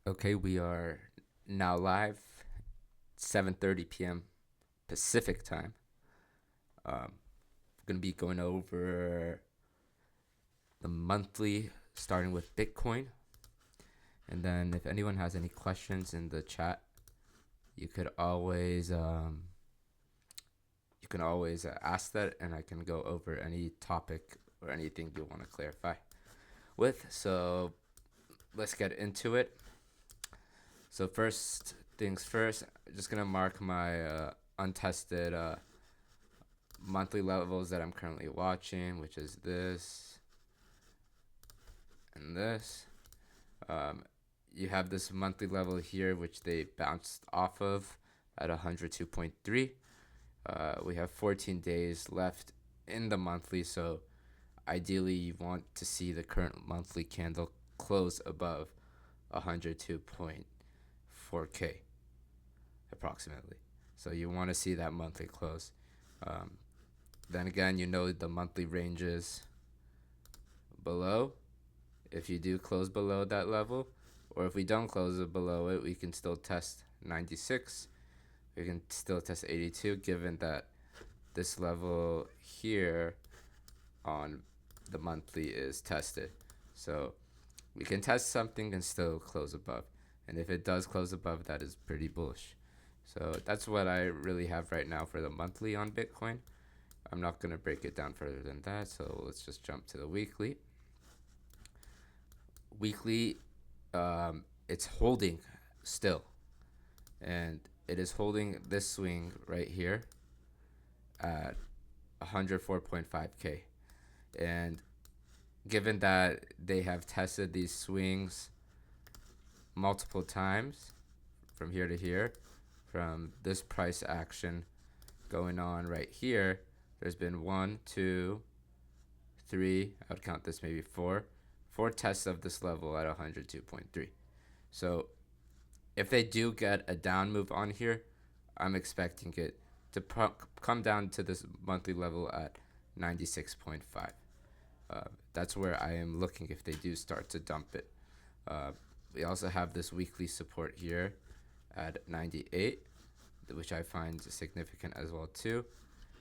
Okay, we are now live, 7:30 p.m. Pacific time. We're gonna be going over the monthly, starting with Bitcoin, and then if anyone has any questions in the chat, you could always ask that, and I can go over any topic or anything you want to clarify with. So let's get into it. So first things first, I'm just gonna mark my untested monthly levels that I'm currently watching, which is this and this. Um, you have this monthly level here, which they bounced off of at 102.3. We have 14 days left in the monthly, so ideally you want to see the current monthly candle close above 102.4K approximately. So you want to see that monthly close. Um, then again, the monthly ranges below. If you do close below that level, or if we don't close it below it, we can still test 96. We can still test 82, given that this level here on the monthly is tested. So we can test something and still close above. And if it does close above, that is pretty bullish. So that's what I really have right now for the monthly on Bitcoin. I'm not going to break it down further than that. So let's just jump to the weekly. Weekly, it's holding still. And it is holding this swing right here at 104.5K. And given that they have tested these swings multiple times from here to here, from this price action going on right here, there's been 1, 2, 3, I would count this maybe 4 tests of this level at 102.3. So if they do get a down move on here, I'm expecting it to come down to this monthly level at 96.5. That's where I am looking if they do start to dump it. We also have this weekly support here at 98, which I find significant as well too,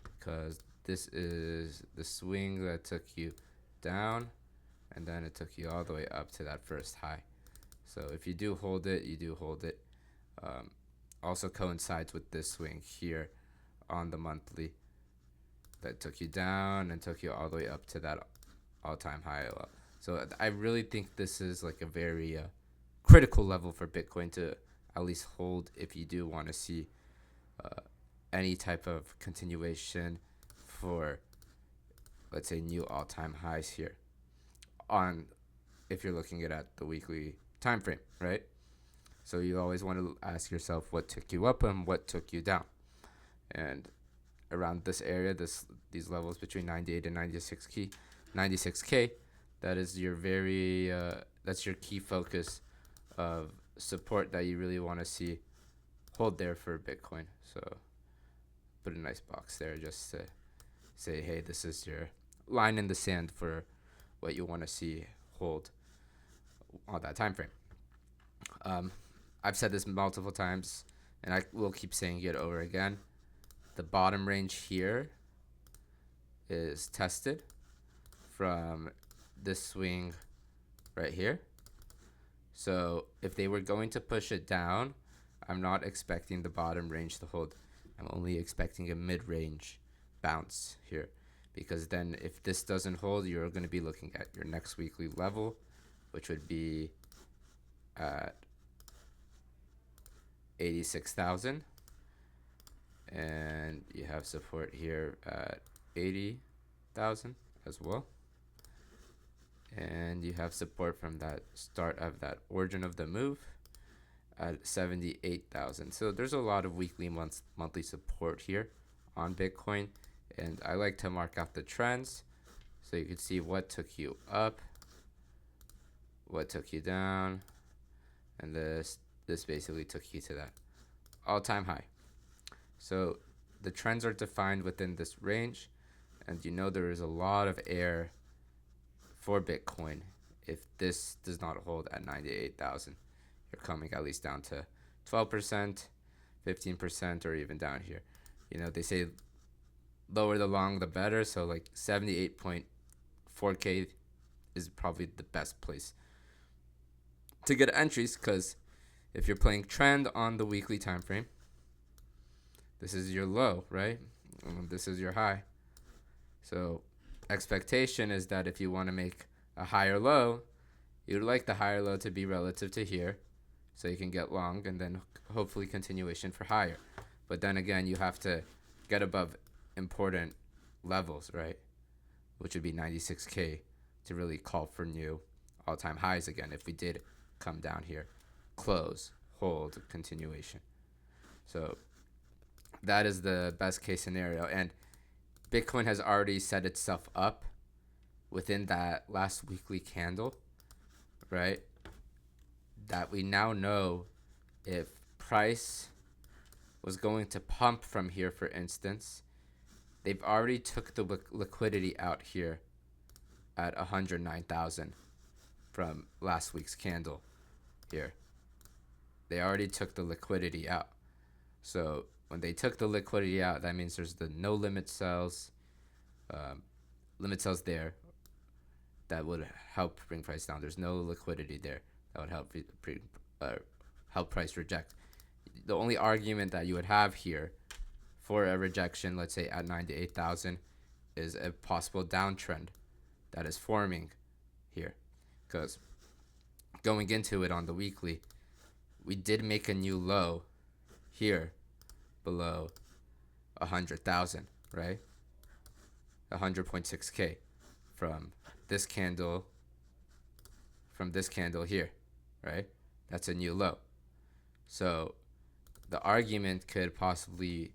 because this is the swing that took you down, and then it took you all the way up to that first high. So if you do hold it, you do hold it. Also coincides with this swing here on the monthly that took you down and took you all the way up to that all-time high. So I really think this is like a very critical level for Bitcoin to at least hold if you do want to see any type of continuation for, let's say, new all-time highs here on, if you're looking at the weekly time frame, right? So you always want to ask yourself what took you up and what took you down. And around this area, these levels between 98 and 96K, that is your that's your key focus of support that you really want to see hold there for Bitcoin. So put a nice box there just to say, hey, this is your line in the sand for what you want to see hold on that time frame. I've said this multiple times, and I will keep saying it over again. The bottom range here is tested from this swing right here. So if they were going to push it down, I'm not expecting the bottom range to hold. I'm only expecting a mid-range bounce here, because then if this doesn't hold, you're going to be looking at your next weekly level, which would be at 86,000, and you have support here at 80,000 as well, and you have support from that start of that origin of the move at 78,000. So there's a lot of weekly, monthly support here on Bitcoin, and I like to mark out the trends so you can see what took you up, what took you down, and this basically took you to that all-time high. So the trends are defined within this range, and there is a lot of air for Bitcoin if this does not hold at 98,000. you're coming at least down to 12%, 15%, or even down here. They say lower the long the better, so like 78.4K is probably the best place to get entries, because if you're playing trend on the weekly time frame, this is your low, right? And this is your high. So expectation is that if you want to make a higher low, you'd like the higher low to be relative to here, so you can get long and then hopefully continuation for higher. But then again, you have to get above important levels, right? Which would be 96K to really call for new all-time highs again if we did come down here, close, hold, continuation. So that is the best case scenario, and Bitcoin has already set itself up within that last weekly candle, right? That we now know if price was going to pump from here, for instance, they've already took the liquidity out here at 109,000 from last week's candle here. They already took the liquidity out. So when they took the liquidity out, that means there's the no limit sells, there that would help bring price down. There's no liquidity there that would help price reject. The only argument that you would have here for a rejection, let's say at 98,000, is a possible downtrend that is forming here, because going into it on the weekly, we did make a new low here below 100,000, right? 100.6K from this candle here, right? That's a new low. So the argument could possibly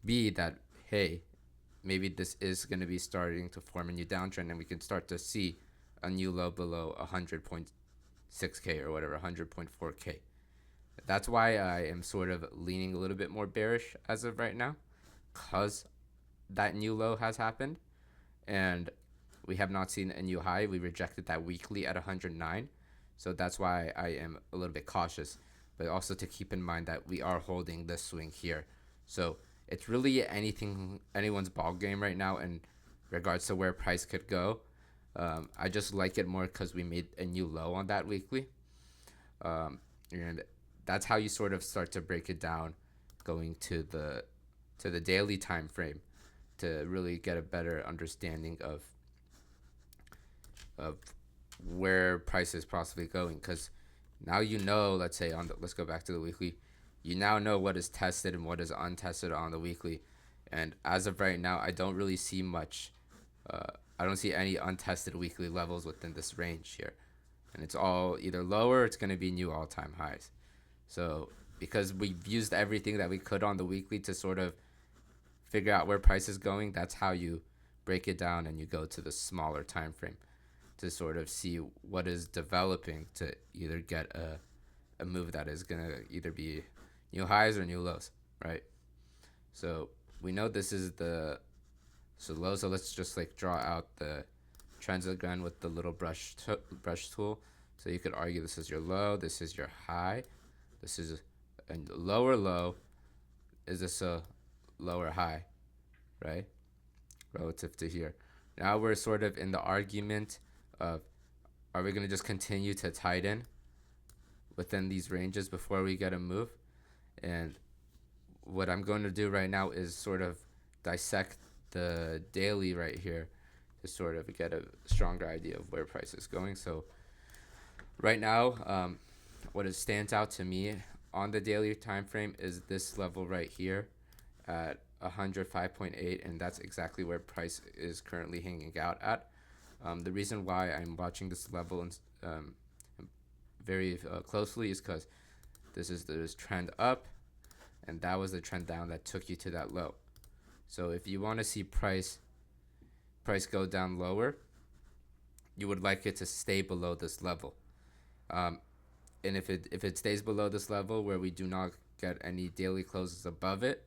be that, hey, maybe this is going to be starting to form a new downtrend, and we can start to see a new low below 100.6K or whatever, 100.4K. That's why I am sort of leaning a little bit more bearish as of right now, because that new low has happened and we have not seen a new high. We rejected that weekly at 109. So that's why I am a little bit cautious, but also to keep in mind that we are holding this swing here. So it's really anyone's ball game right now in regards to where price could go. I just like it more because we made a new low on that weekly. And that's how you sort of start to break it down, going to the daily time frame, to really get a better understanding of where price is possibly going. Because now let's say let's go back to the weekly. You now know what is tested and what is untested on the weekly, and as of right now, I don't really see much. I don't see any untested weekly levels within this range here, and it's all either lower or it's going to be new all-time highs. So because we've used everything that we could on the weekly to sort of figure out where price is going, that's how you break it down and you go to the smaller time frame to sort of see what is developing to either get a move that is going to either be new highs or new lows, right? So we know this is the low, so let's just like draw out the trends again with the little brush tool. So you could argue this is your low, this is your high, this is a lower low, is this a lower high, right? Relative to here. Now we're sort of in the argument of, are we going to just continue to tighten within these ranges before we get a move? And what I'm going to do right now is sort of dissect the daily right here to sort of get a stronger idea of where price is going. So right now, what it stands out to me on the daily time frame is this level right here at 105.8, and that's exactly where price is currently hanging out at. The reason why I'm watching this level very closely is because this is the trend up, and that was the trend down that took you to that low. So if you want to see price go down lower, you would like it to stay below this level. And if it stays below this level where we do not get any daily closes above it,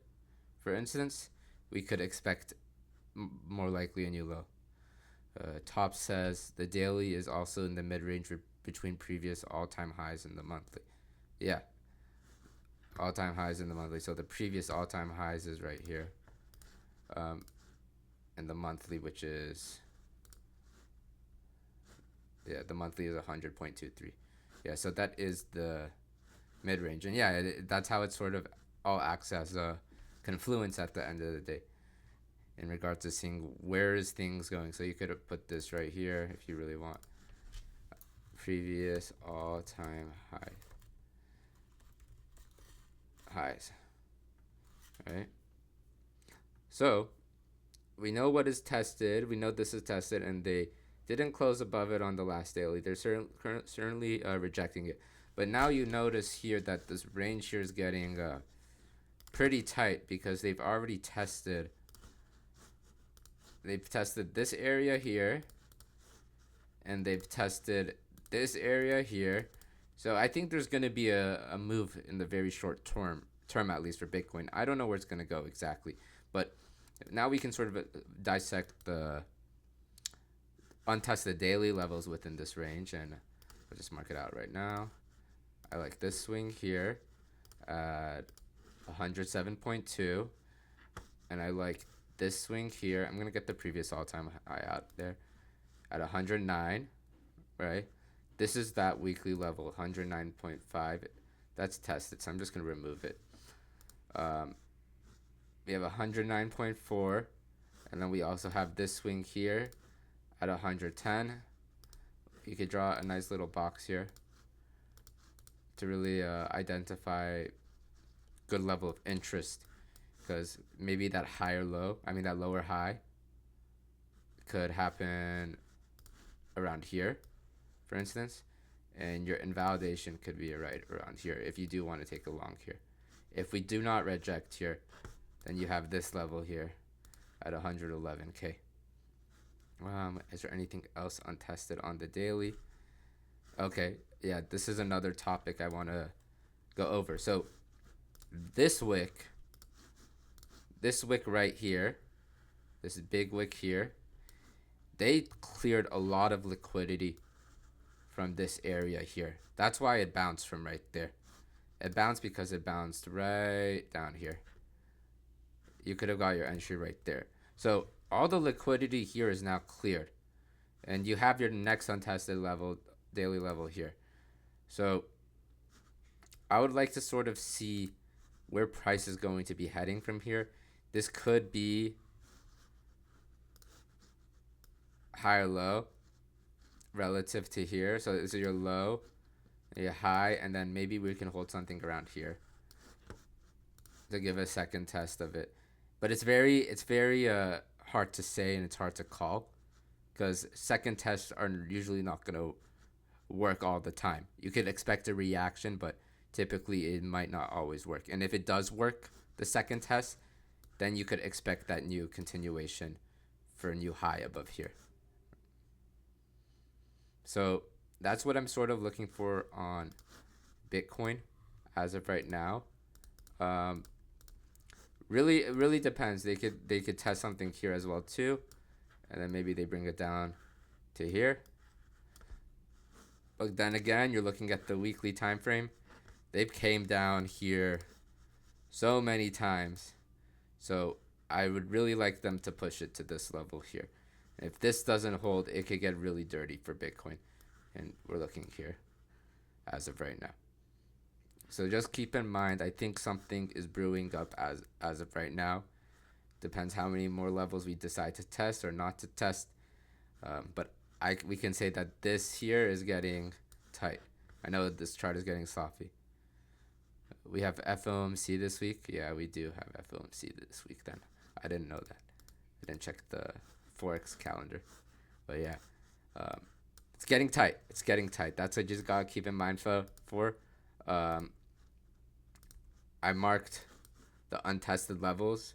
for instance, we could expect more likely a new low. Top says the daily is also in the mid-range between previous all-time highs and the monthly. Yeah, all-time highs in the monthly. So the previous all-time highs is right here, um, and the monthly, which is, yeah, the monthly is 100.23. Yeah, so that is the mid-range, and yeah, that's how it sort of all acts as a confluence at the end of the day in regards to seeing where is things going. So you could have put this right here if you really want. Previous all-time highs, right? So we know what is tested. We know this is tested, and they didn't close above it on the last daily. They're certainly rejecting it. But now you notice here that this range here is getting pretty tight because they've already tested. They've tested this area here, and they've tested this area here. So I think there's going to be a move in the very short term, at least for Bitcoin. I don't know where it's going to go exactly, but now we can sort of dissect the untested daily levels within this range, and I'll just mark it out right now. I like this swing here at 107.2, and I like this swing here. I'm gonna get the previous all-time high out there at 109, right? This is that weekly level, 109.5. That's tested, so I'm just gonna remove it. We have 109.4, and then we also have this swing here at 110. You could draw a nice little box here to really identify good level of interest, because maybe that that lower high could happen around here, for instance, and your invalidation could be right around here if you do want to take a long here. If we do not reject here, then you have this level here at 111K. Is there anything else untested on the daily? Okay, yeah, this is another topic I want to go over. So this wick right here, this big wick here, they cleared a lot of liquidity from this area here. That's why it bounced from right there. It bounced because it bounced right down here. You could have got your entry right there. So all the liquidity here is now cleared, and you have your next untested level, daily level here. So I would like to sort of see where price is going to be heading from here. This could be higher low relative to here. So this is your low, your high, and then maybe we can hold something around here to give a second test of it. But it's very hard to say, and it's hard to call, because second tests are usually not going to work all the time. You could expect a reaction, but typically it might not always work. And if it does work, the second test, then you could expect that new continuation for a new high above here. So that's what I'm sort of looking for on Bitcoin as of right now. Really, it really depends. They could test something here as well too, and then maybe they bring it down to here. But then again, you're looking at the weekly time frame. They've came down here so many times, so I would really like them to push it to this level here. And if this doesn't hold, it could get really dirty for Bitcoin, and we're looking here as of right now. So just keep in mind, I think something is brewing up as of right now. Depends how many more levels we decide to test or not to test. But we can say that this here is getting tight. I know that this chart is getting sloppy. We have FOMC this week. Yeah, we do have FOMC this week then. I didn't know that. I didn't check the Forex calendar. But yeah, it's getting tight. It's getting tight. That's what you just got to keep in mind for. I marked the untested levels.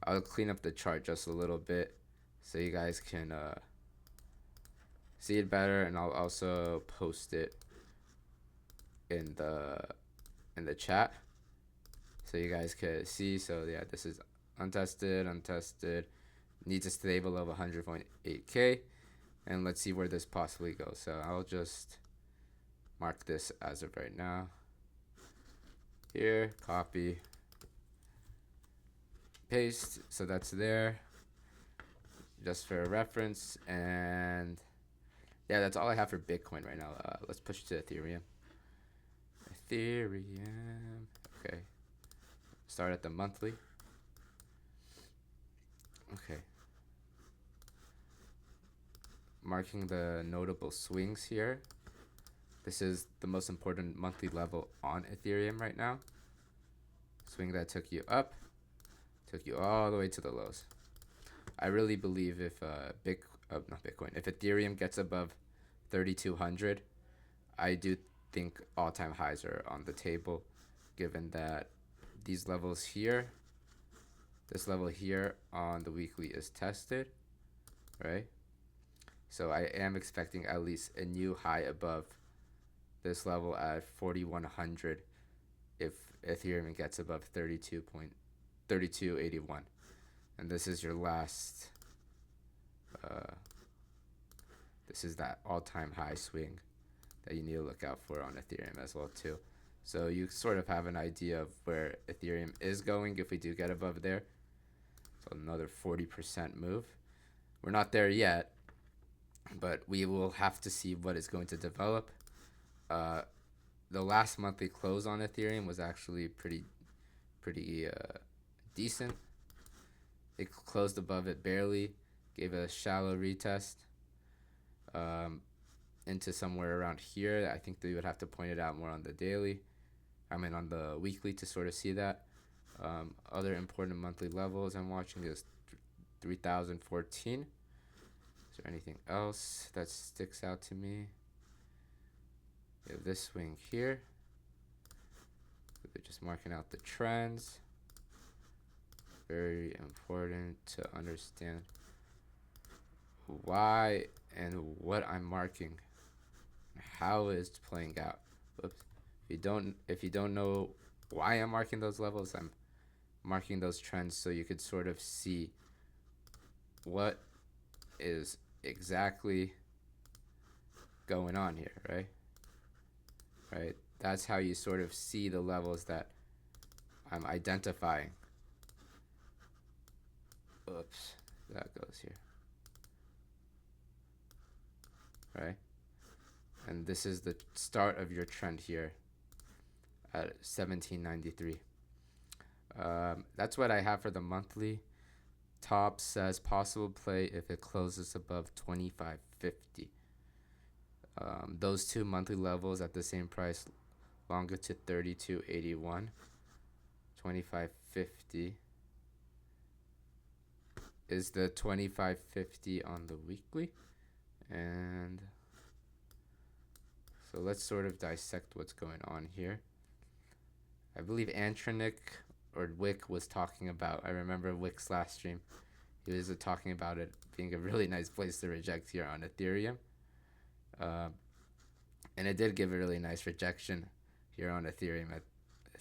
I'll clean up the chart just a little bit so you guys can see it better, and I'll also post it in the chat so you guys can see. So yeah, this is untested, needs to stay below 100.8K, and let's see where this possibly goes. So I'll just mark this as of right now. here, copy, paste, so that's there just for reference. And yeah, that's all I have for Bitcoin right now. Let's push to Ethereum. Okay, start at the monthly. Okay, marking the notable swings here. This is the most important monthly level on Ethereum right now. Swing that took you up, took you all the way to the lows. I really believe if not Bitcoin, if Ethereum gets above 3,200, I do think all-time highs are on the table, given that these levels here, this level here on the weekly is tested, right? So I am expecting at least a new high above this level at 4,100 if Ethereum gets above 32.3281. And this is your last, this is that all-time high swing that you need to look out for on Ethereum as well too. So you sort of have an idea of where Ethereum is going if we do get above there. So another 40% move. We're not there yet, but we will have to see what is going to develop. The last monthly close on Ethereum was actually pretty decent. It closed above it barely, gave a shallow retest into somewhere around here. I think that you would have to point it out more on the daily. On the weekly to sort of see that. Other important monthly levels I'm watching is 3,014. Is there anything else that sticks out to me? We have this swing here. They're just marking out the trends. Very important to understand why and what I'm marking, how it's playing out. Whoops. If you don't know why I'm marking those levels, I'm marking those trends so you could sort of see what is exactly going on here, right? Right? That's how you sort of see the levels that I'm identifying. Oops, that goes here. Right? And this is the start of your trend here at 1793. That's what I have for the monthly. Top says possible play if it closes above 2550. Those two monthly levels at the same price, longer to 3281. 2550 is the 2550 on the weekly. And so let's sort of dissect what's going on here. I believe Antronic or Wick was talking about, I remember Wick's last stream, he was talking about it being a really nice place to reject here on Ethereum. And it did give a really nice rejection here on Ethereum at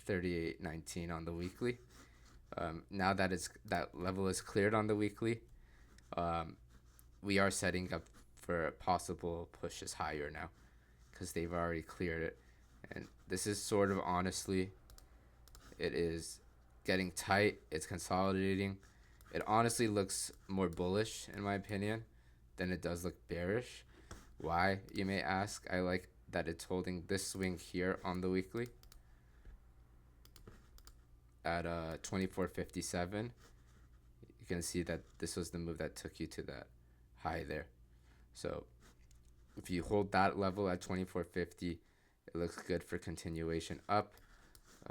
38.19 on the weekly. Now that that level is cleared on the weekly, we are setting up for possible pushes higher now because they've already cleared it. And this is sort of honestly, it is getting tight. It's consolidating. It honestly looks more bullish in my opinion than it does look bearish. Why, you may ask? I like that it's holding this swing here on the weekly at 2457. You can see that this was the move that took you to that high there. So if you hold that level at 2450, it looks good for continuation up.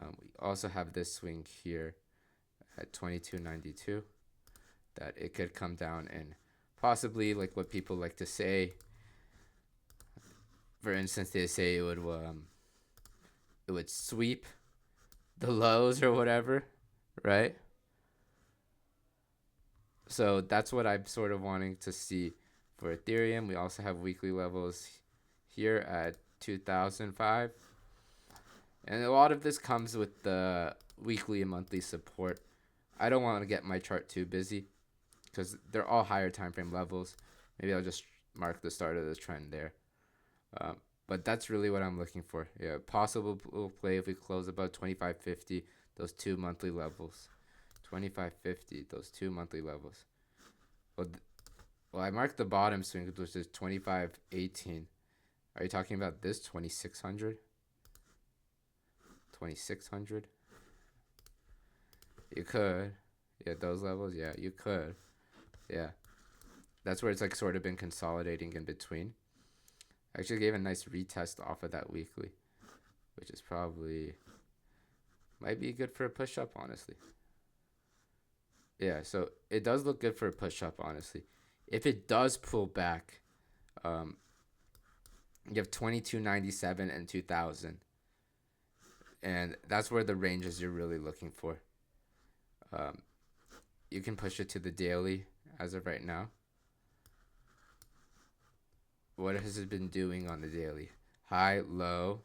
We also have this swing here at 2292 that it could come down and possibly, like what people like to say, for instance, they say it would sweep the lows or whatever, right? So that's what I'm sort of wanting to see for Ethereum. We also have weekly levels here at 2005. And a lot of this comes with the weekly and monthly support. I don't want to get my chart too busy because they're all higher time frame levels. Maybe I'll just mark the start of the trend there. But that's really what I'm looking for. Yeah, possible play if we close above 25.50, those two monthly levels. 25.50, those two monthly levels. Well, well, I marked the bottom swing, which is 25.18. Are you talking about this 2600? 2600? You could. Yeah, those levels. Yeah, you could. Yeah. That's where it's like sort of been consolidating in between. I actually gave a nice retest off of that weekly, which is probably might be good for a push up, honestly. Yeah, so it does look good for a push up, honestly. If it does pull back, um, you have 2297 and 2000, and that's where the ranges you're really looking for. Um, you can push it to the daily as of right now. What has it been doing on the daily? High, low.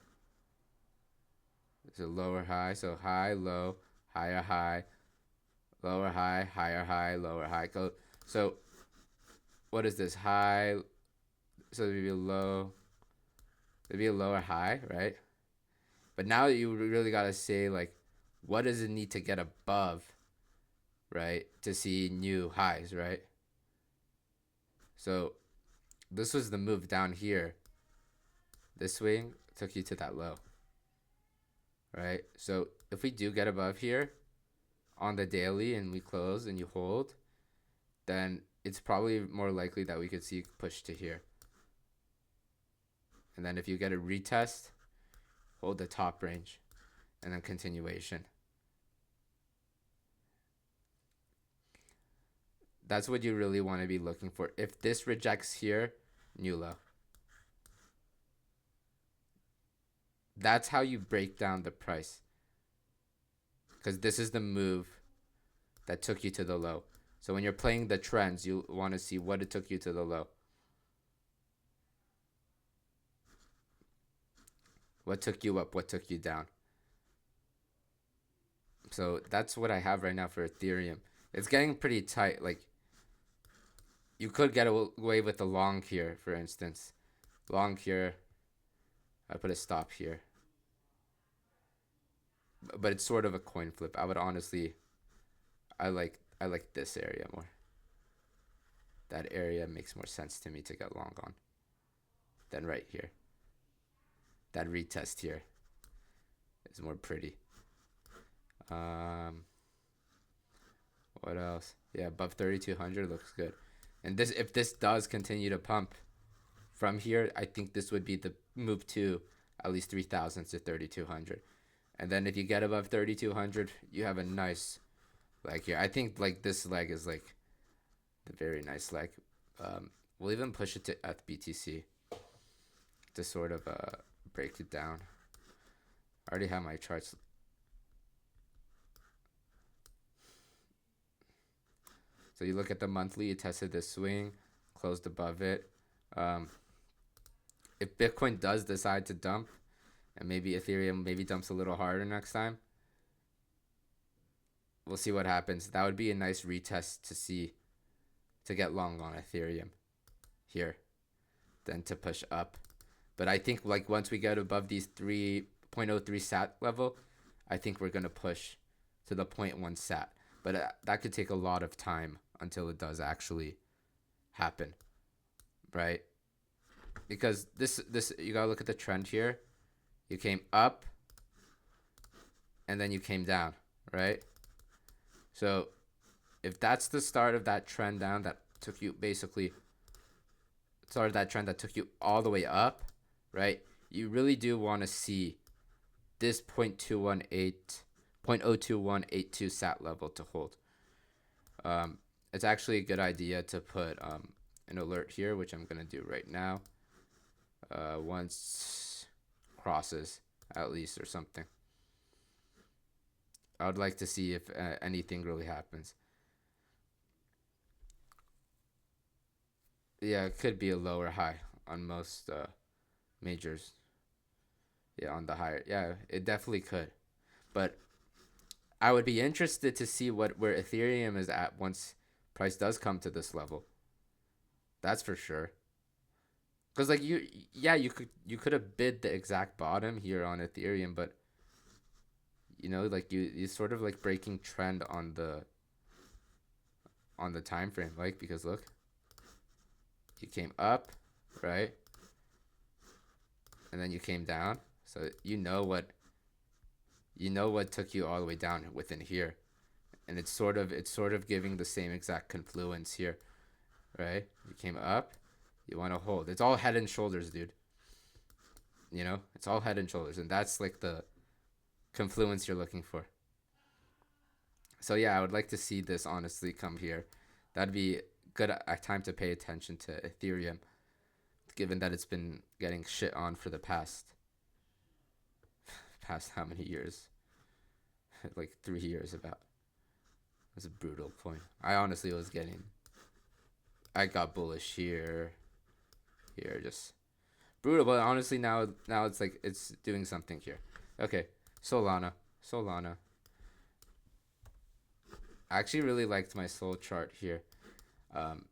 It's a lower high, so high, low, higher, lower high, lower high. So what is this? High, so it'd be a low, it'd be a lower high, right? But now you really gotta say like, what does it need to get above, right, to see new highs, right? So this was the move down here. This swing took you to that low, right? So if we do get above here on the daily and we close and you hold, then it's probably more likely that we could see push to here. And then if you get a retest, hold the top range and then continuation. That's what you really want to be looking for. If this rejects here, new low. That's how you break down the price. Because this is the move that took you to the low. So when you're playing the trends, you want to see what it took you to the low. What took you up? What took you down? So that's what I have right now for Ethereum. It's getting pretty tight. Like, you could get away with the long here, for instance. Long here. I put a stop here. But it's sort of a coin flip. I would honestly, I like this area more. That area makes more sense to me to get long on than right here. That retest here is more pretty. Um, what else? Yeah, above 3200 looks good. And this, if this does continue to pump from here, I think this would be the move to at least 3000 to 3200. And then if you get above 3200, you have a nice leg here. I think like this leg is like the very nice leg. We'll even push it to FBTC to sort of break it down. I already have my charts. So you look at the monthly, it tested this swing, closed above it. If Bitcoin does decide to dump, and maybe Ethereum maybe dumps a little harder next time, we'll see what happens. That would be a nice retest to see, to get long on Ethereum here, then to push up. But I think like once we get above these 3.03 sat level, I think we're gonna push to the zero point 0.1 sat. But that could take a lot of time until it does actually happen, right? Because this you gotta look at the trend here. You came up, and then you came down, right? So if that's the start of that trend down that took you basically started that trend that took you all the way up, right? You really do want to see this 0.02182 sat level to hold. It's actually a good idea to put an alert here, which I'm gonna do right now. Once crosses at least or something. I would like to see if anything really happens. Yeah, it could be a lower high on most majors. Yeah, on the higher. Yeah, it definitely could. But I would be interested to see where Ethereum is at once price does come to this level. That's for sure. Because like yeah, you could have bid the exact bottom here on Ethereum, but like you sort of like breaking trend on the time frame, like because look, you came up, right, and then you came down, so you know what took you all the way down within here, and it's sort of giving the same exact confluence here, right? You came up, you want to hold. It's all head and shoulders, dude. It's all head and shoulders, and that's like the confluence you're looking for. So yeah, I would like to see this honestly come here. That'd be good a time to pay attention to Ethereum, given that it's been getting shit on for the past how many years? Like 3 years about. It was a brutal point. I honestly was getting. I got bullish here, just brutal. But honestly, now it's like it's doing something here. Okay, Solana. I actually really liked my Sol chart here. Um,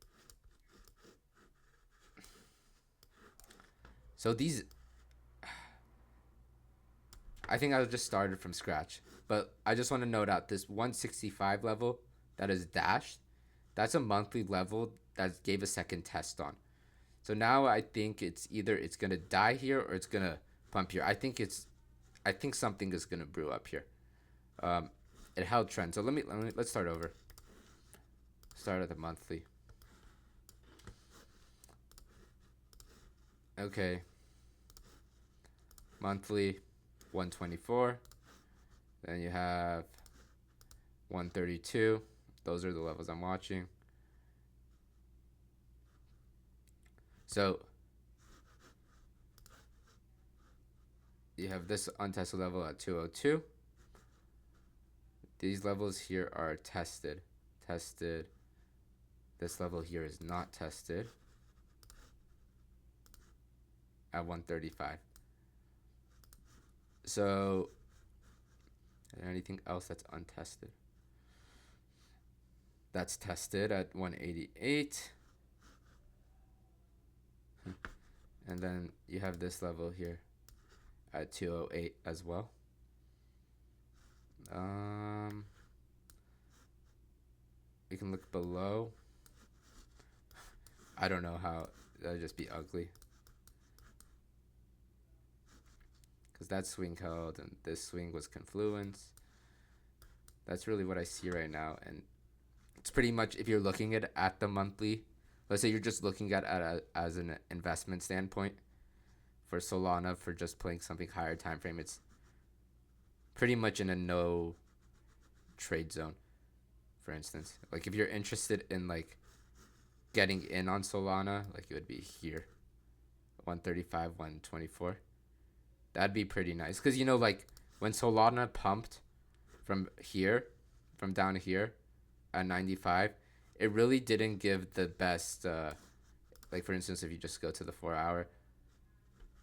so these, I think I just started from scratch, but I just want to note out this 165 level that is dashed. That's a monthly level that gave a second test on. So now I think it's either it's gonna die here or it's gonna pump here. I think something is gonna brew up here. Um, it held trend. So let's start over. Start at the monthly. Okay, monthly 124. Then you have 132. Those are the levels I'm watching. So you have this untested level at 202. These levels here are tested. Tested. This level here is not tested at 135. So, is there anything else that's untested? That's tested at 188. And then you have this level here at 208 as well. We can look below. I don't know how that'd just be ugly. Because that swing held and this swing was confluence. That's really what I see right now. And it's pretty much, if you're looking at the monthly, let's say you're just looking at it as an investment standpoint for Solana, for just playing something higher time frame, it's pretty much in a no trade zone. For instance, like if you're interested in like getting in on Solana, like it would be here, 135, 124. That'd be pretty nice because like when Solana pumped from here, from down here at 95, it really didn't give the best. Like for instance, if you just go to the 4 hour,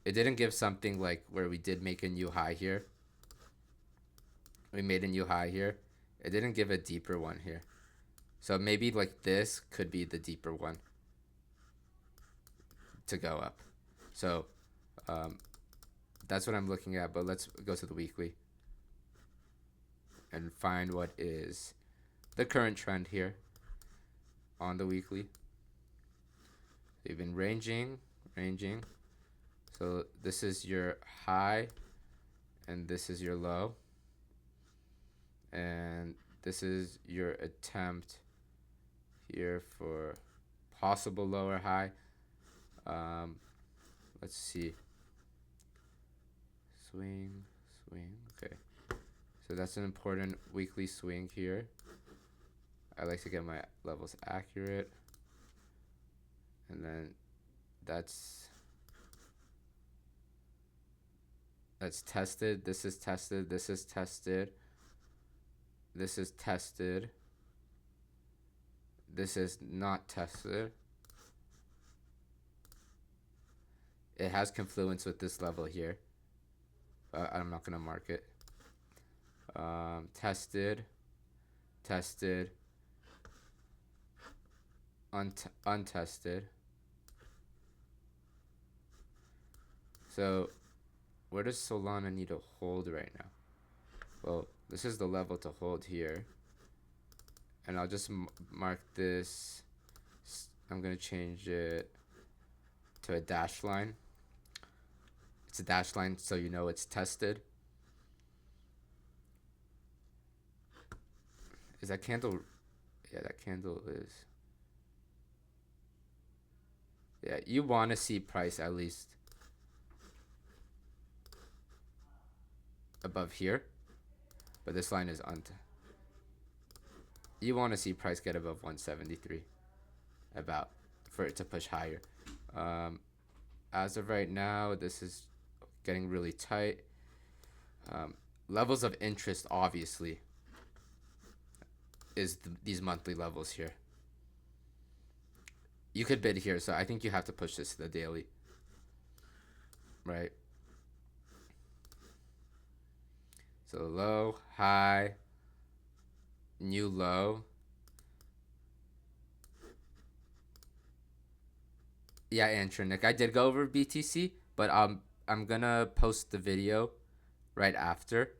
it didn't give something like where we did make a new high here. We made a new high here. It didn't give a deeper one here. So maybe like this could be the deeper one to go up. So that's what I'm looking at. But let's go to the weekly and find what is the current trend here on the weekly. You've been ranging. So this is your high and this is your low. And this is your attempt here for possible lower high. Let's see. Swing. Okay. So that's an important weekly swing here. I like to get my levels accurate. And then that's tested. This is tested. This is tested. This is tested. This is not tested. It has confluence with this level here. I'm not going to mark it. Tested. Untested. So where does Solana need to hold right now? Well, this is the level to hold here. And I'll just mark this. I'm going to change it to a dash line. It's a dash line so you know it's tested. Is that candle? Yeah, that candle is. Yeah, you want to see price at least above here. But this line is on. You want to see price get above 173 about for it to push higher. As of right now, this is getting really tight. Levels of interest, obviously, is these monthly levels here. You could bid here, so I think you have to push this to the daily. Right? So low, high, new low. Yeah, Antronic. I did go over BTC, but I'm gonna post the video right after,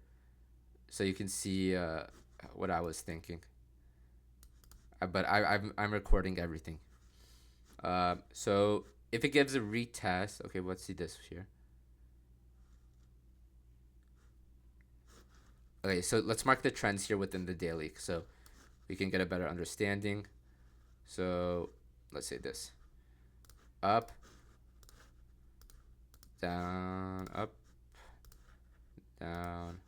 so you can see what I was thinking. But I'm recording everything. So if it gives a retest, okay, let's see this here. Okay, so let's mark the trends here within the daily, so we can get a better understanding. So let's say this: up, down, up, down,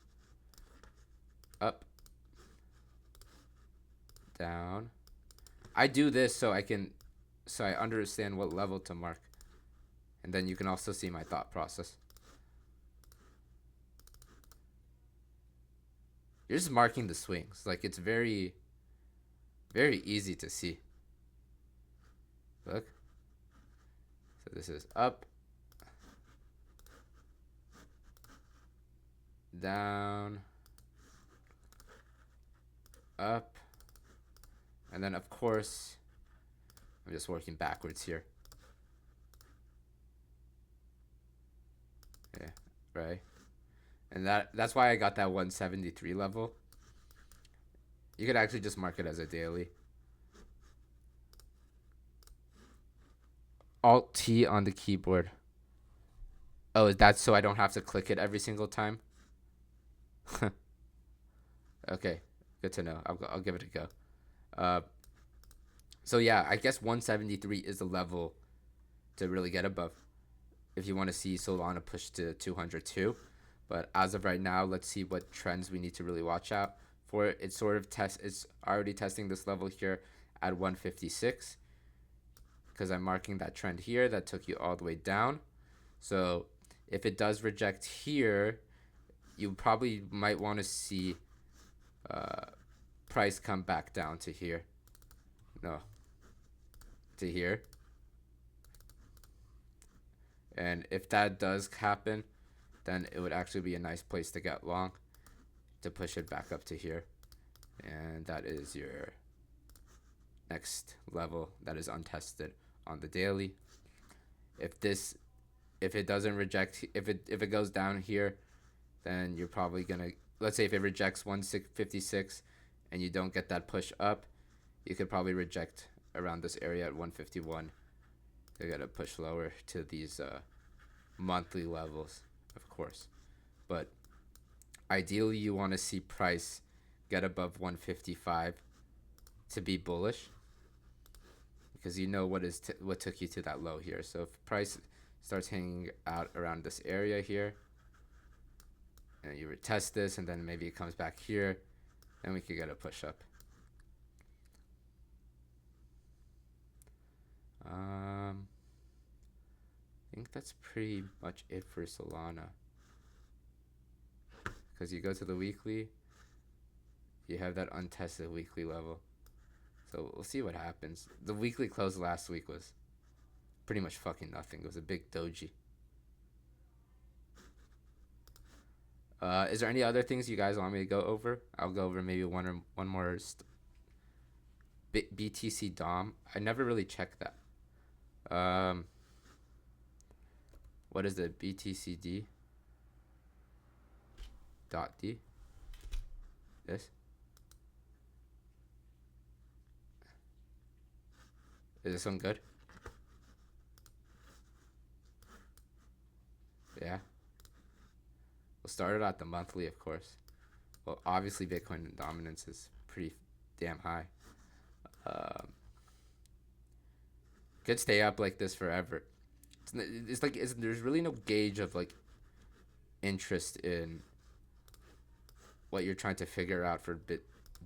up, down. I do this so I understand what level to mark, and then you can also see my thought process. You're just marking the swings. Like, it's very, very easy to see. Look. So this is up, down, up, and then of course, I'm just working backwards here. Yeah, right. And that's why I got that 173 level. You could actually just mark it as a daily. Alt T on the keyboard. Oh, that's so I don't have to click it every single time? Okay, good to know. I'll give it a go. So yeah, I guess 173 is the level to really get above if you want to see Solana push to 202. But as of right now, let's see what trends we need to really watch out for. It's already testing this level here at 156 because I'm marking that trend here that took you all the way down. So if it does reject here, you probably might want to see price come back down to here. No, to here. And if that does happen, then it would actually be a nice place to get long to push it back up to here. And that is your next level that is untested on the daily. If it doesn't reject, if it goes down here, then you're probably gonna, let's say if it rejects 156 and you don't get that push up, you could probably reject around this area at 151. They gotta push lower to these monthly levels, of course. But ideally, you want to see price get above 155 to be bullish, because you know what took you to that low here. So if price starts hanging out around this area here, and you retest this, and then maybe it comes back here, then we could get a push up. I think that's pretty much it for Solana. Because you go to the weekly, you have that untested weekly level. So we'll see what happens. The weekly close last week was pretty much fucking nothing. It was a big doji. Is there any other things you guys want me to go over? I'll go over maybe one more. BTC Dom. I never really checked that. What is it? BTCD dot D. This is this one good? Yeah. We'll start it at the monthly, of course. Well, obviously Bitcoin dominance is pretty damn high. Um, could stay up like this forever. It's like there's really no gauge of like interest in what you're trying to figure out for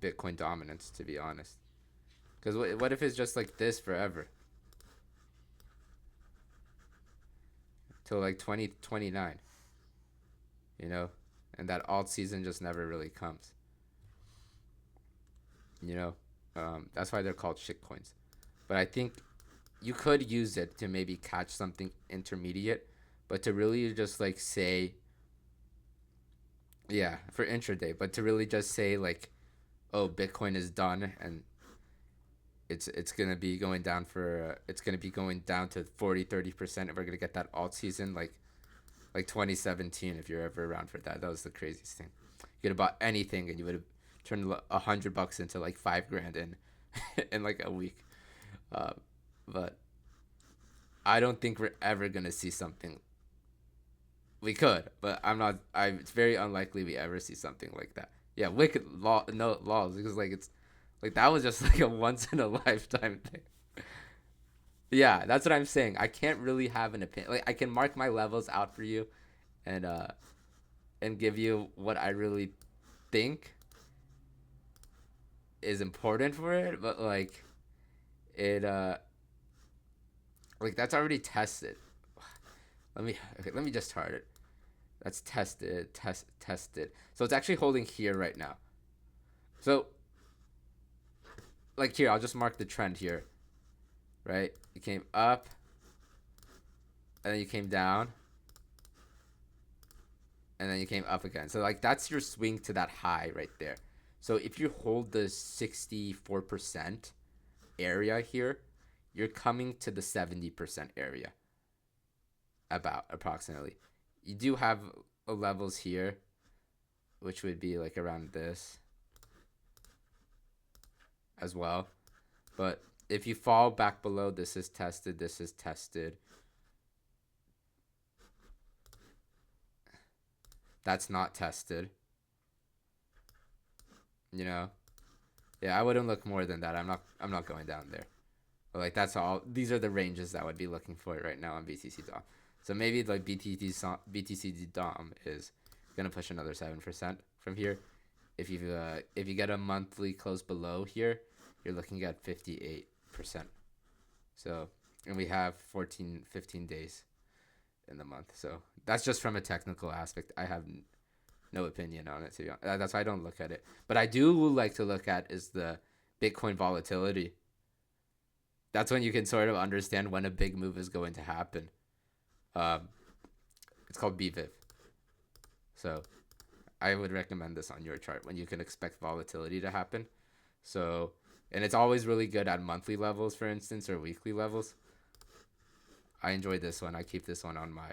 Bitcoin dominance, to be honest. Because what if it's just like this forever till like 2029, you know, and that alt season just never really comes, you know. That's why they're called shitcoins. But I think you could use it to maybe catch something intermediate, but to really just like say, yeah, for intraday, but to really just say like, oh, Bitcoin is done and it's gonna be going down for it's gonna be going down to 40-30%, and we're gonna get that alt season like 2017. If you're ever around for that, that was the craziest thing. You could have bought anything and you would have turned $100 into like 5 grand in in like a week. Uh, but I don't think we're ever gonna see something. We could, but I'm not. It's very unlikely we ever see something like that. Yeah, wicked law, no laws, because like it's like that was just like a once in a lifetime thing. Yeah, that's what I'm saying. I can't really have an opinion. Like I can mark my levels out for you, and give you what I really think is important for it, but it like that's already tested. Let me just chart it. That's tested. So it's actually holding here right now. So like here, I'll just mark the trend here, right? You came up, and then you came down, and then you came up again. So like that's your swing to that high right there. So if you hold the 64% area here, you're coming to the 70% area, about approximately. You do have levels here, which would be like around this as well. But if you fall back below, this is tested, this is tested. That's not tested. You know? Yeah, I wouldn't look more than that. I'm not going down there. But like that's all. These are the ranges that I would be looking for right now on BTC Dom. So maybe like BTC Dom is gonna push another 7% from here. If you get a monthly close below here, you're looking at 58%. So, and we have 15 days in the month. So that's just from a technical aspect. I have no opinion on it, to be honest. That's why I don't look at it. But I do like to look at is the Bitcoin volatility. That's when you can sort of understand when a big move is going to happen. Um, it's called BVIV. So I would recommend this on your chart when you can expect volatility to happen. So, and it's always really good at monthly levels, for instance, or weekly levels. I enjoy this one. I keep this one on my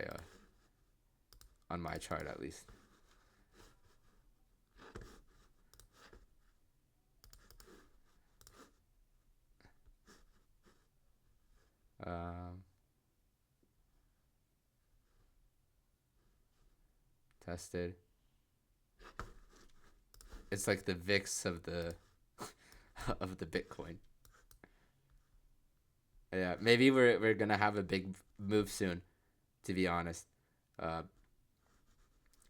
chart at least. Um, tested. It's like the VIX of the of the Bitcoin. Yeah, maybe we're gonna have a big move soon, to be honest. Uh,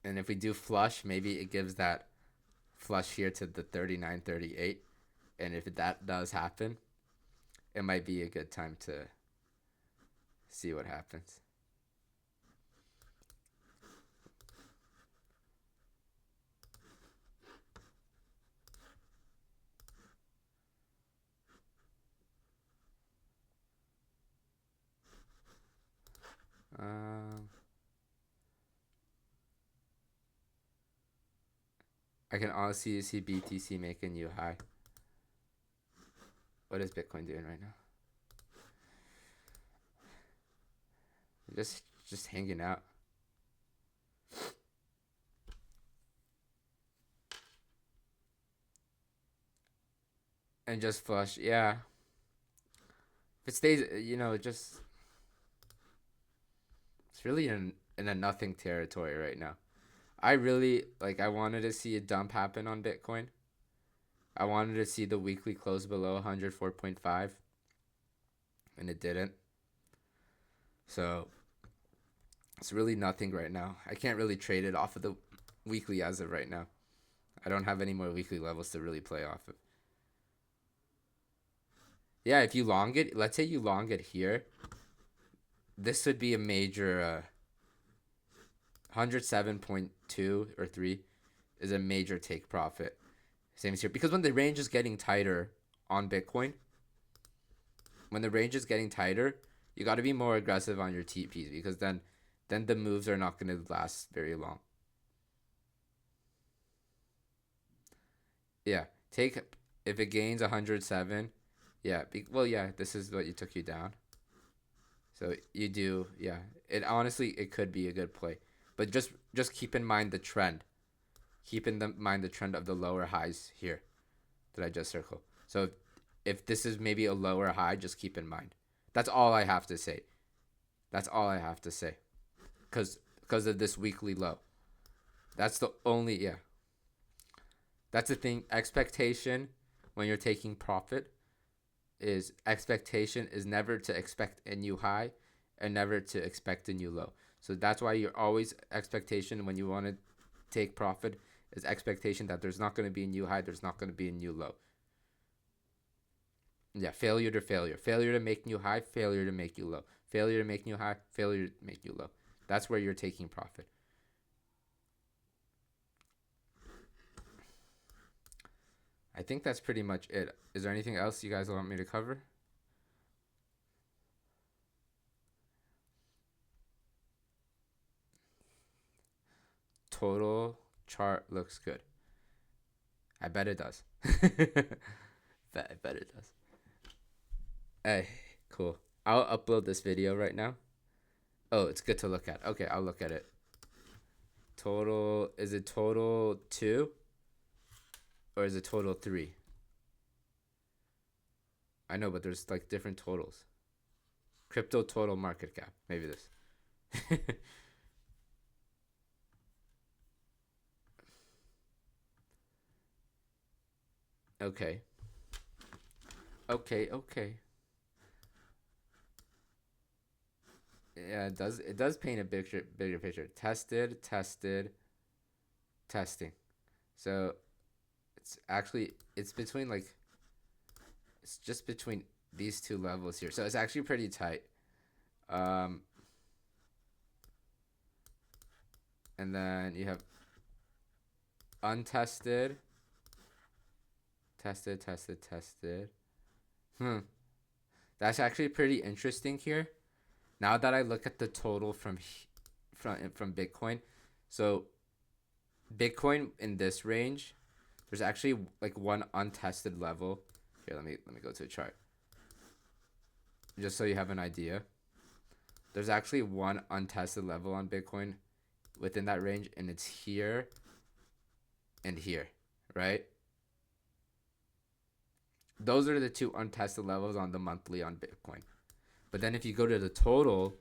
and if we do flush, maybe it gives that flush here to the 39.38, and if that does happen, it might be a good time to see what happens. Um, I can honestly see BTC making new high. What is Bitcoin doing right now? Just just hanging out. And just flush, yeah. If it stays, just it's really in a nothing territory right now. I really I wanted to see a dump happen on Bitcoin. I wanted to see the weekly close below 104.5, and it didn't. So it's really nothing right now. I can't really trade it off of the weekly as of right now. I don't have any more weekly levels to really play off of. Yeah, if you long it, let's say you long it here, this would be a major 107.2 or 3 is a major take profit. Same as here. Because when the range is getting tighter on Bitcoin, you got to be more aggressive on your TPs, because then the moves are not going to last very long. Yeah, if it gains 107, yeah, this is what you took you down. So you do, yeah. It could be a good play, but just keep in mind the trend. Keep in mind the trend of the lower highs here that I just circled. So if this is maybe a lower high, just keep in mind. That's all I have to say. That's all I have to say. Because of this weekly low. That's the only, yeah. That's the thing. Expectation when you're taking profit is never to expect a new high and never to expect a new low. So that's why you're always expectation when you want to take profit is expectation that there's not going to be a new high, there's not going to be a new low. Yeah, failure to failure. Failure to make new high, failure to make you low. Failure to make new high, failure to make you low. That's where you're taking profit. I think that's pretty much it. Is there anything else you guys want me to cover? Total chart looks good. I bet it does. I bet it does. Hey, cool. I'll upload this video right now. Oh, it's good to look at. Okay, I'll look at it. Total, is it total 2? Or is it total 3? I know, but there's different totals. Crypto total market cap. Maybe this. Okay. Okay. Yeah, it does paint a bigger picture. Tested, testing. So it's between it's just between these two levels here. So it's actually pretty tight. Um and then you have untested, tested. That's actually pretty interesting here. Now that I look at the total from Bitcoin, so Bitcoin in this range, there's actually one untested level. Here, let me go to a chart. Just so you have an idea. There's actually one untested level on Bitcoin within that range, and it's here and here, right? Those are the two untested levels on the monthly on Bitcoin. But then if you go to the total,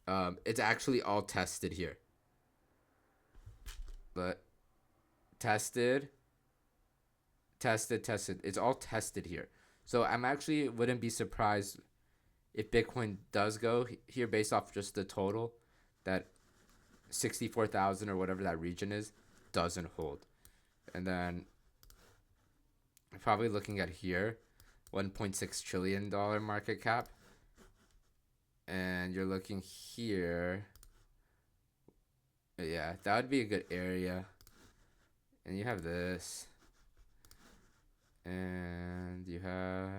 it's actually all tested here. But tested. It's all tested here. So I'm actually wouldn't be surprised if Bitcoin does go here based off just the total, that 64,000 or whatever that region is doesn't hold. And then probably looking at here, $1.6 trillion market cap. And you're looking here. Yeah, that would be a good area. And you have this. And you have...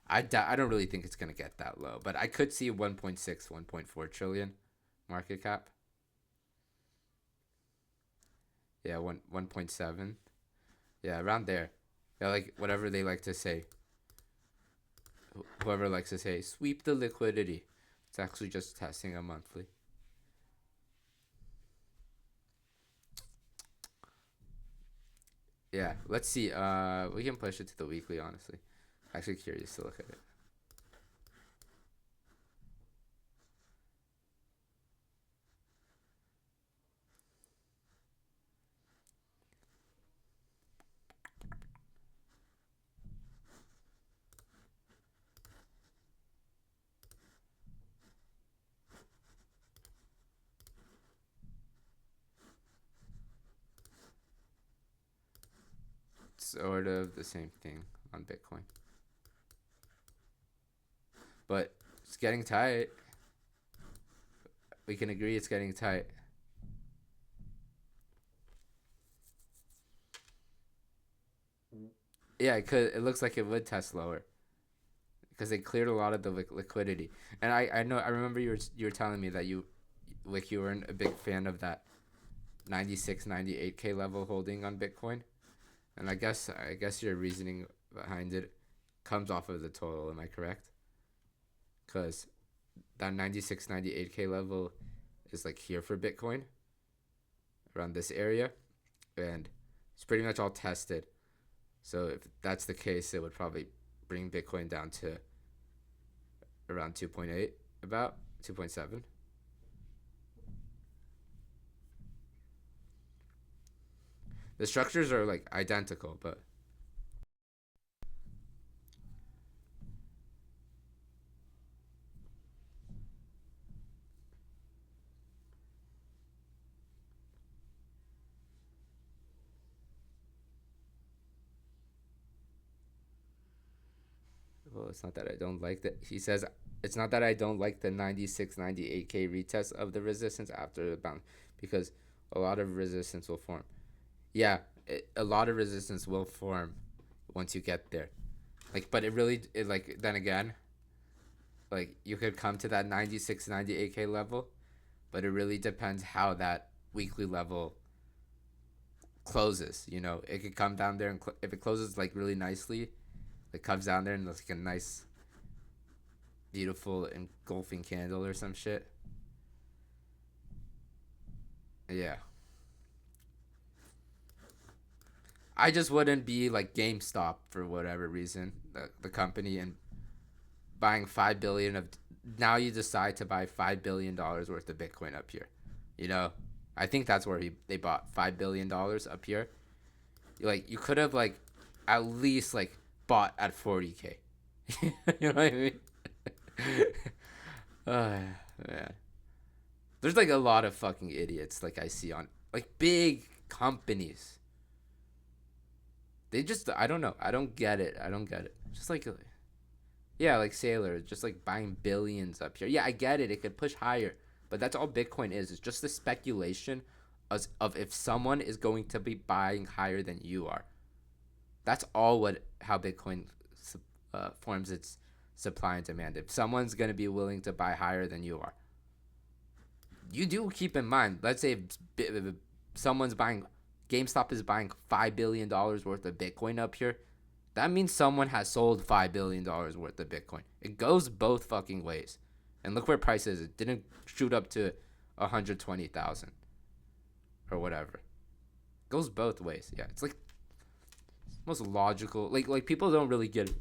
I don't really think it's going to get that low. But I could see 1.6, 1.4 trillion market cap. Yeah, 1.7. Yeah, around there. Yeah, whatever they like to say. whoever likes to say sweep the liquidity. It's actually just testing a monthly. Yeah, let's see. We can push it to the weekly. Honestly, actually curious to look at it. Sort of the same thing on Bitcoin, but it's getting tight. We can agree it's getting tight. Yeah, it looks like it would test lower because they cleared a lot of the liquidity. And I know I remember you were telling me that you weren't a big fan of that 96, 98K level holding on Bitcoin. And I guess your reasoning behind it comes off of the total. Am I correct? Because that 96, 98K level is like here for Bitcoin around this area, and it's pretty much all tested. So if that's the case, it would probably bring Bitcoin down to around 2.8, about 2.7. The structures are like identical, but well, it's not that I don't like that. He says it's not that I don't like the 96, 98K retest of the resistance after the bounce because a lot of resistance will form. Yeah, a lot of resistance will form once you get there. Like, but like then again, like you could come to that 96, 98K level, but it really depends how that weekly level closes. It could come down there and if it closes like really nicely, it comes down there and looks like a nice, beautiful engulfing candle or some shit. Yeah. I just wouldn't be like GameStop for whatever reason, the company, and buying 5 billion of. Now you decide to buy $5 billion worth of Bitcoin up here. You know, I think that's where they bought $5 billion up here. Like you could have like at least like bought at 40K. You know what I mean? Oh, man. There's like a lot of fucking idiots like I see on like big companies. They just I don't know. I don't get it. I don't get it. Just like yeah, like Sailor, just like buying billions up here. Yeah, I get it. It could push higher, but that's all Bitcoin is. It's just the speculation of if someone is going to be buying higher than you are. That's all what how Bitcoin forms its supply and demand. If someone's going to be willing to buy higher than you are, you do keep in mind. Let's say if someone's buying, GameStop is buying $5 billion worth of Bitcoin up here. That means someone has sold $5 billion worth of Bitcoin. It goes both fucking ways. And look where price is. It didn't shoot up to 120,000 or whatever. It goes both ways. Yeah, it's like most logical. Like people don't really get it.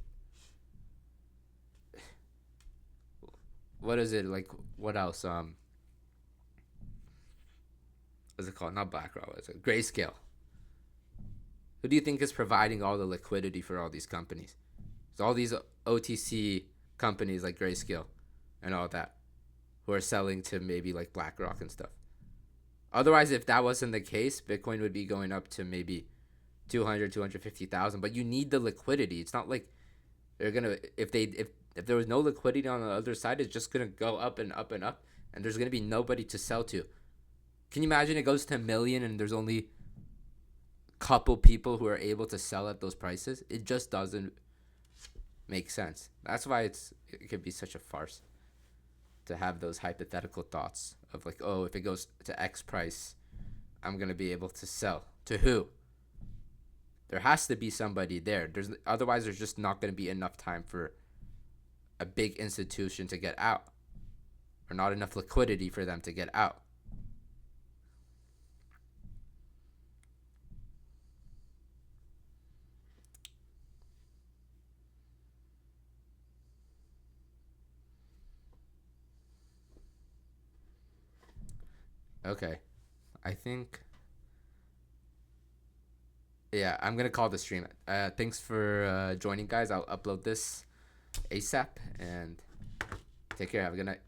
What is it like? What else? What's it called? Not BlackRock. What's it? Grayscale. Who do you think is providing all the liquidity for all these companies? It's all these OTC companies like Grayscale and all that who are selling to maybe like BlackRock and stuff. Otherwise, if that wasn't the case, Bitcoin would be going up to maybe 200, 250,000. But you need the liquidity. It's not like they're gonna if there was no liquidity on the other side, it's just gonna go up and up and up, and there's gonna be nobody to sell to. Can you imagine it goes to a million and there's only a couple people who are able to sell at those prices? It just doesn't make sense. That's why it could be such a farce to have those hypothetical thoughts of like, oh, if it goes to X price, I'm gonna be able to sell to who? There has to be somebody there. Otherwise there's just not gonna be enough time for a big institution to get out, or not enough liquidity for them to get out. Okay, I think, yeah, I'm gonna call the stream. Thanks for joining, guys. I'll upload this ASAP, and take care. Have a good night.